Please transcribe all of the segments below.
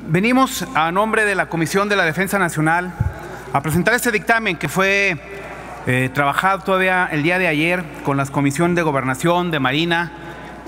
Venimos a nombre de la Comisión de la Defensa Nacional a presentar este dictamen que fue trabajado todavía el día de ayer con las comisiones de Gobernación, de Marina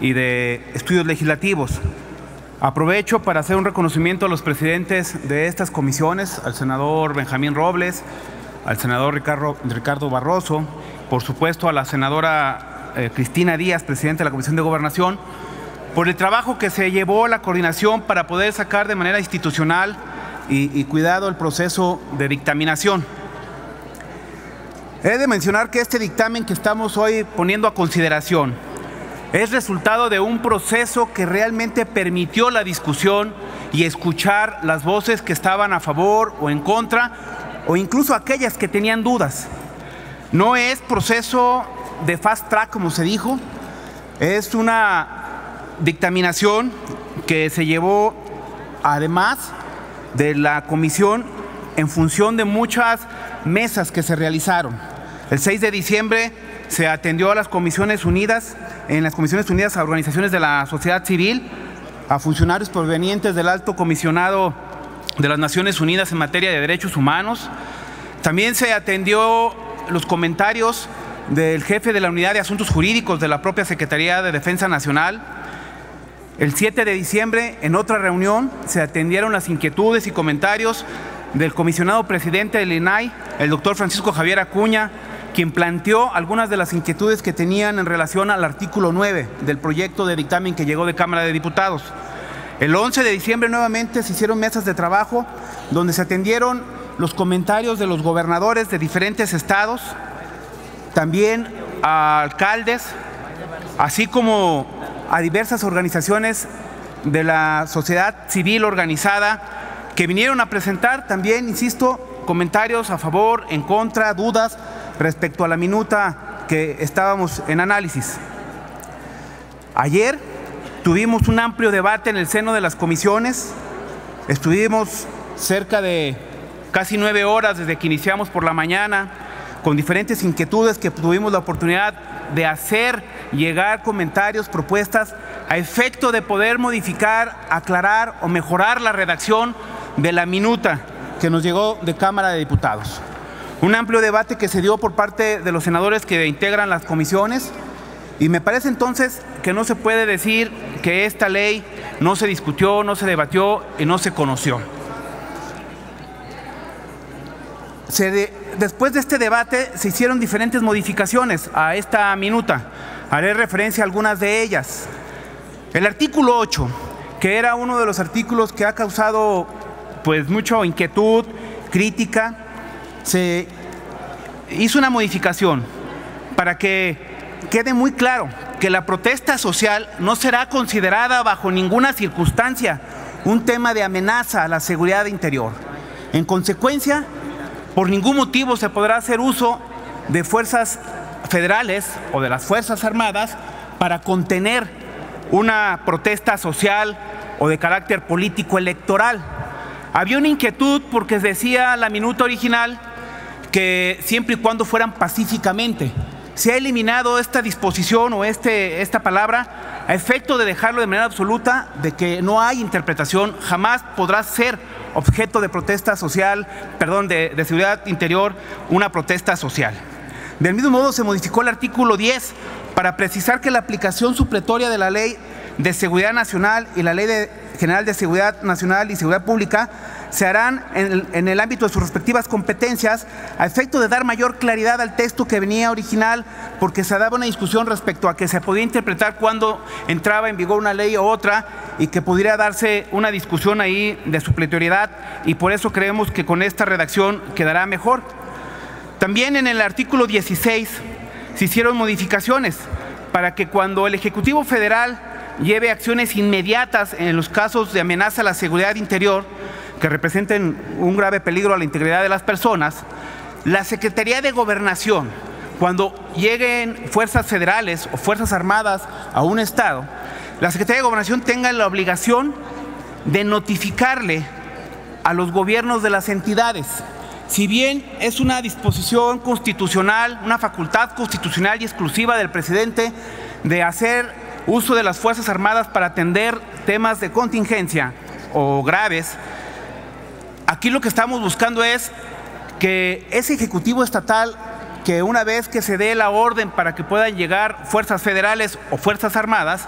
y de Estudios Legislativos. Aprovecho para hacer un reconocimiento a los presidentes de estas comisiones, al senador Benjamín Robles, al senador Ricardo Barroso, por supuesto a la senadora Cristina Díaz, presidenta de la Comisión de Gobernación, por el trabajo que se llevó la coordinación para poder sacar de manera institucional y cuidado el proceso de dictaminación. He de mencionar que este dictamen que estamos hoy poniendo a consideración es resultado de un proceso que realmente permitió la discusión y escuchar las voces que estaban a favor o en contra, o incluso aquellas que tenían dudas. No es proceso de fast track, como se dijo, es una dictaminación que se llevó además de la comisión en función de muchas mesas que se realizaron. El 6 de diciembre se atendió a las Comisiones Unidas, en las Comisiones Unidas a organizaciones de la sociedad civil, a funcionarios provenientes del Alto Comisionado de las Naciones Unidas en materia de derechos humanos. También se atendió los comentarios del jefe de la Unidad de Asuntos Jurídicos de la propia Secretaría de Defensa Nacional. El 7 de diciembre, en otra reunión, se atendieron las inquietudes y comentarios del comisionado presidente del INAI, el doctor Francisco Javier Acuña, quien planteó algunas de las inquietudes que tenían en relación al artículo 9 del proyecto de dictamen que llegó de Cámara de Diputados. El 11 de diciembre nuevamente se hicieron mesas de trabajo donde se atendieron los comentarios de los gobernadores de diferentes estados, también a alcaldes, así como a diversas organizaciones de la sociedad civil organizada que vinieron a presentar también, insisto, comentarios a favor, en contra, dudas respecto a la minuta que estábamos en análisis. Ayer tuvimos un amplio debate en el seno de las comisiones, estuvimos cerca de casi 9 horas desde que iniciamos por la mañana, con diferentes inquietudes que tuvimos la oportunidad de hacer llegar comentarios, propuestas, a efecto de poder modificar, aclarar o mejorar la redacción de la minuta que nos llegó de Cámara de Diputados. Un amplio debate que se dio por parte de los senadores que integran las comisiones, y me parece entonces que no se puede decir que esta ley no se discutió, no se debatió y no se conoció. Después de este debate se hicieron diferentes modificaciones a esta minuta. Haré referencia a algunas de ellas. El artículo 8, que era uno de los artículos que ha causado mucha inquietud, crítica, se hizo una modificación para que quede muy claro que la protesta social no será considerada bajo ninguna circunstancia un tema de amenaza a la seguridad interior. En consecuencia, por ningún motivo se podrá hacer uso de fuerzas federales o de las Fuerzas Armadas para contener una protesta social o de carácter político electoral. Había una inquietud porque decía la minuta original que siempre y cuando fueran pacíficamente. Se ha eliminado esta disposición o esta palabra a efecto de dejarlo de manera absoluta de que no hay interpretación, jamás podrá ser objeto de protesta social, de seguridad interior, una protesta social. Del mismo modo se modificó el artículo 10 para precisar que la aplicación supletoria de la Ley de Seguridad Nacional y la Ley General de Seguridad Nacional y Seguridad Pública se harán en el ámbito de sus respectivas competencias a efecto de dar mayor claridad al texto que venía original, porque se daba una discusión respecto a que se podía interpretar cuando entraba en vigor una ley u otra y que pudiera darse una discusión ahí de supletoriedad, y por eso creemos que con esta redacción quedará mejor. También en el artículo 16 se hicieron modificaciones para que cuando el Ejecutivo Federal lleve acciones inmediatas en los casos de amenaza a la seguridad interior que representen un grave peligro a la integridad de las personas, la Secretaría de Gobernación, cuando lleguen fuerzas federales o fuerzas armadas a un estado, la Secretaría de Gobernación tenga la obligación de notificarle a los gobiernos de las entidades. Si bien es una disposición constitucional, una facultad constitucional y exclusiva del presidente de hacer uso de las Fuerzas Armadas para atender temas de contingencia, o graves. Aquí lo que estamos buscando es que ese Ejecutivo estatal, que una vez que se dé la orden para que puedan llegar fuerzas federales o fuerzas armadas,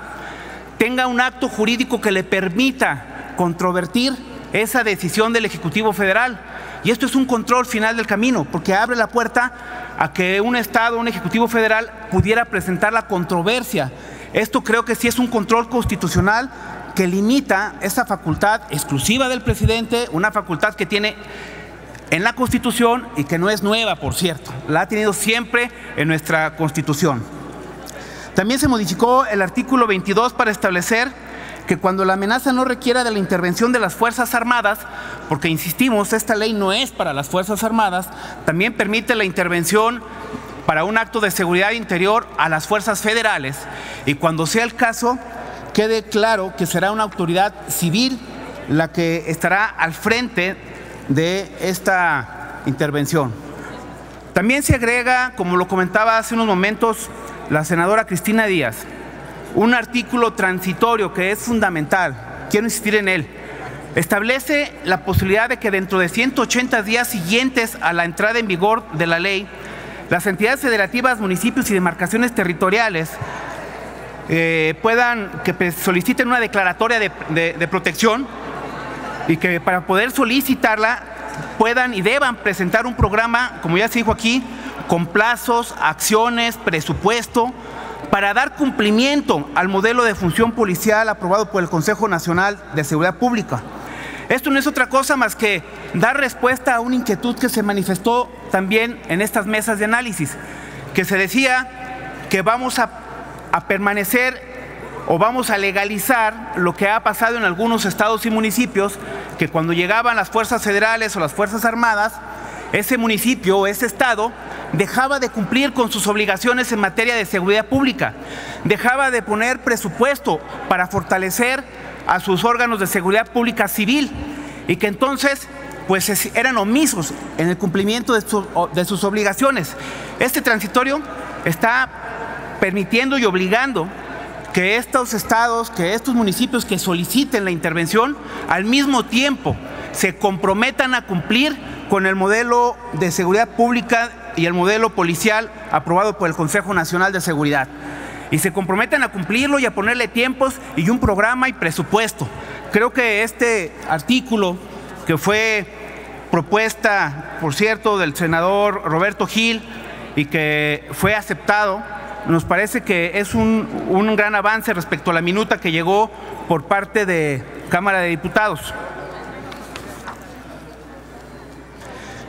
tenga un acto jurídico que le permita controvertir esa decisión del Ejecutivo federal. Y esto es un control final del camino, porque abre la puerta a que un Estado, un Ejecutivo federal, pudiera presentar la controversia. Esto creo que sí es un control constitucional que limita esa facultad exclusiva del presidente, una facultad que tiene en la Constitución y que no es nueva, por cierto, la ha tenido siempre en nuestra Constitución. También se modificó el artículo 22 para establecer que cuando la amenaza no requiera de la intervención de las Fuerzas Armadas, porque insistimos, esta ley no es para las Fuerzas Armadas, también permite la intervención para un acto de seguridad interior a las fuerzas federales, y cuando sea el caso, quede claro que será una autoridad civil la que estará al frente de esta intervención. También se agrega, como lo comentaba hace unos momentos la senadora Cristina Díaz, un artículo transitorio que es fundamental, quiero insistir en él. Establece la posibilidad de que dentro de 180 días siguientes a la entrada en vigor de la ley, las entidades federativas, municipios y demarcaciones territoriales soliciten una declaratoria de protección, y que para poder solicitarla puedan y deban presentar un programa, como ya se dijo aquí, con plazos, acciones, presupuesto, para dar cumplimiento al modelo de función policial aprobado por el Consejo Nacional de Seguridad Pública. Esto no es otra cosa más que dar respuesta a una inquietud que se manifestó también en estas mesas de análisis, que se decía que vamos a permanecer o vamos a legalizar lo que ha pasado en algunos estados y municipios, que cuando llegaban las fuerzas federales o las fuerzas armadas, ese municipio o ese estado dejaba de cumplir con sus obligaciones en materia de seguridad pública, dejaba de poner presupuesto para fortalecer a sus órganos de seguridad pública civil, y que entonces pues eran omisos en el cumplimiento de sus obligaciones. Este transitorio está permitiendo y obligando que estos estados, que estos municipios que soliciten la intervención, al mismo tiempo se comprometan a cumplir con el modelo de seguridad pública y el modelo policial aprobado por el Consejo Nacional de Seguridad. Y se comprometen a cumplirlo y a ponerle tiempos y un programa y presupuesto. Creo que este artículo, que fue propuesta, por cierto, del senador Roberto Gil y que fue aceptado, nos parece que es un gran avance respecto a la minuta que llegó por parte de Cámara de Diputados.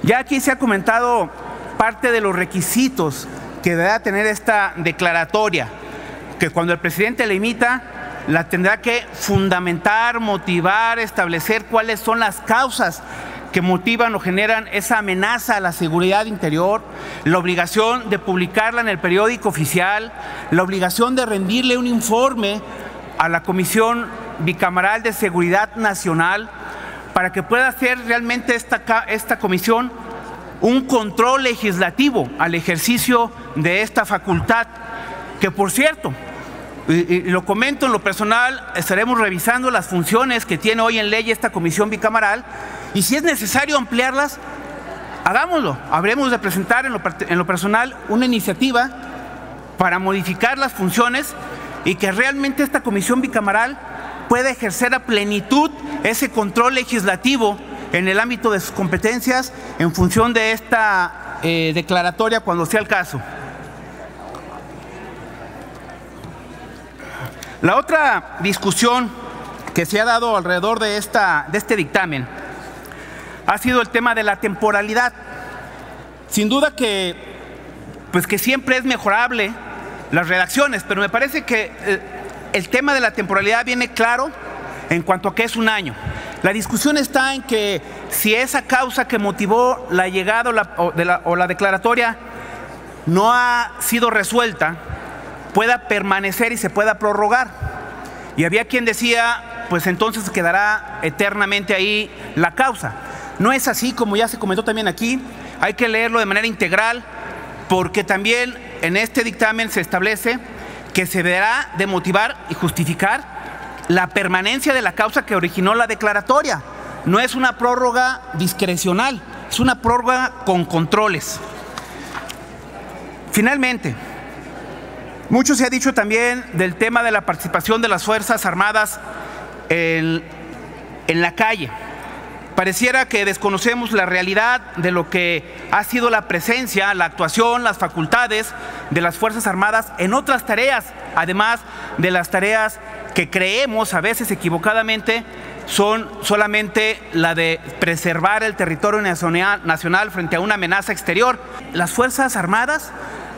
Ya aquí se ha comentado parte de los requisitos que deberá tener esta declaratoria, que cuando el presidente la emita, la tendrá que fundamentar, motivar, establecer cuáles son las causas que motivan o generan esa amenaza a la seguridad interior, la obligación de publicarla en el periódico oficial, la obligación de rendirle un informe a la Comisión Bicameral de Seguridad Nacional, para que pueda hacer realmente esta comisión un control legislativo al ejercicio de esta facultad, que por cierto, y lo comento en lo personal, estaremos revisando las funciones que tiene hoy en ley esta comisión bicameral, y si es necesario ampliarlas, hagámoslo. Habremos de presentar en lo personal una iniciativa para modificar las funciones y que realmente esta comisión bicameral pueda ejercer a plenitud ese control legislativo en el ámbito de sus competencias en función de esta declaratoria cuando sea el caso. La otra discusión que se ha dado alrededor de este dictamen ha sido el tema de la temporalidad. Sin duda que siempre es mejorable las redacciones, pero me parece que el tema de la temporalidad viene claro en cuanto a que es un año. La discusión está en que si esa causa que motivó la llegada o la declaratoria no ha sido resuelta, pueda permanecer y se pueda prorrogar. Y había quien decía, pues entonces quedará eternamente ahí la causa. No es así, como ya se comentó también aquí, hay que leerlo de manera integral, porque también en este dictamen se establece que se deberá de motivar y justificar la permanencia de la causa que originó la declaratoria. No es una prórroga discrecional, es una prórroga con controles. Finalmente, mucho se ha dicho también del tema de la participación de las Fuerzas Armadas en la calle. Pareciera que desconocemos la realidad de lo que ha sido la presencia, la actuación, las facultades de las Fuerzas Armadas en otras tareas, además de las tareas que creemos a veces equivocadamente son solamente la de preservar el territorio nacional frente a una amenaza exterior. Las Fuerzas Armadas,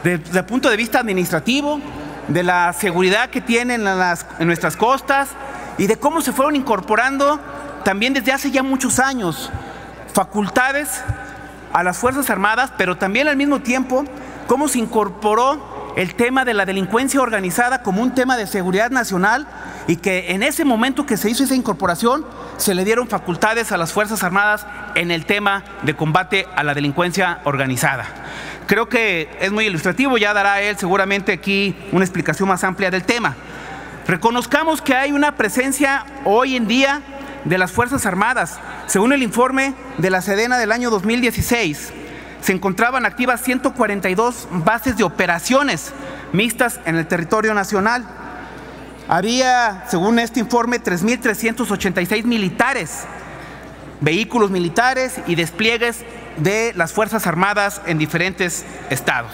desde el punto de vista administrativo, de la seguridad que tienen en nuestras costas y de cómo se fueron incorporando también desde hace ya muchos años facultades a las Fuerzas Armadas, pero también al mismo tiempo cómo se incorporó el tema de la delincuencia organizada como un tema de seguridad nacional y que en ese momento que se hizo esa incorporación se le dieron facultades a las Fuerzas Armadas en el tema de combate a la delincuencia organizada. Creo que es muy ilustrativo, ya dará él seguramente aquí una explicación más amplia del tema. Reconozcamos que hay una presencia hoy en día de las Fuerzas Armadas. Según el informe de la Sedena del año 2016, se encontraban activas 142 bases de operaciones mixtas en el territorio nacional. Había, según este informe, 3.386 militares, vehículos militares y despliegues de las Fuerzas Armadas en diferentes estados.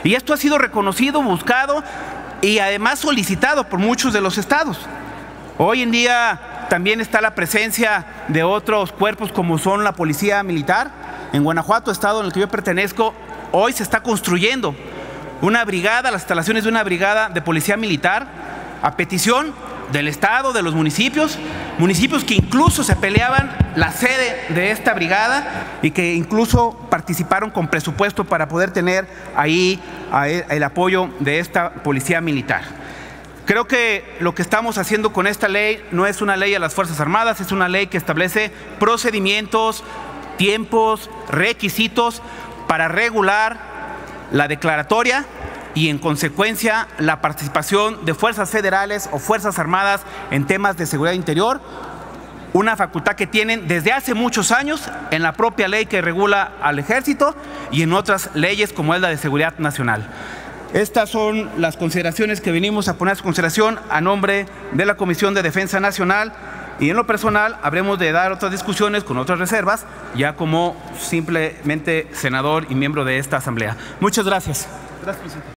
Y esto ha sido reconocido, buscado y además solicitado por muchos de los estados. Hoy en día también está la presencia de otros cuerpos como son la Policía Militar. En Guanajuato, estado en el que yo pertenezco, hoy se está construyendo una brigada, las instalaciones de una brigada de Policía Militar a petición del estado, de los municipios que incluso se peleaban la sede de esta brigada y que incluso participaron con presupuesto para poder tener ahí el apoyo de esta Policía Militar. Creo que lo que estamos haciendo con esta ley no es una ley a las Fuerzas Armadas, es una ley que establece procedimientos, tiempos, requisitos para regular la declaratoria y en consecuencia la participación de fuerzas federales o Fuerzas Armadas en temas de seguridad interior, una facultad que tienen desde hace muchos años en la propia ley que regula al Ejército y en otras leyes como es la de Seguridad Nacional. Estas son las consideraciones que venimos a poner a su consideración a nombre de la Comisión de Defensa Nacional y en lo personal habremos de dar otras discusiones con otras reservas ya como simplemente senador y miembro de esta Asamblea. Muchas gracias. Gracias, presidente.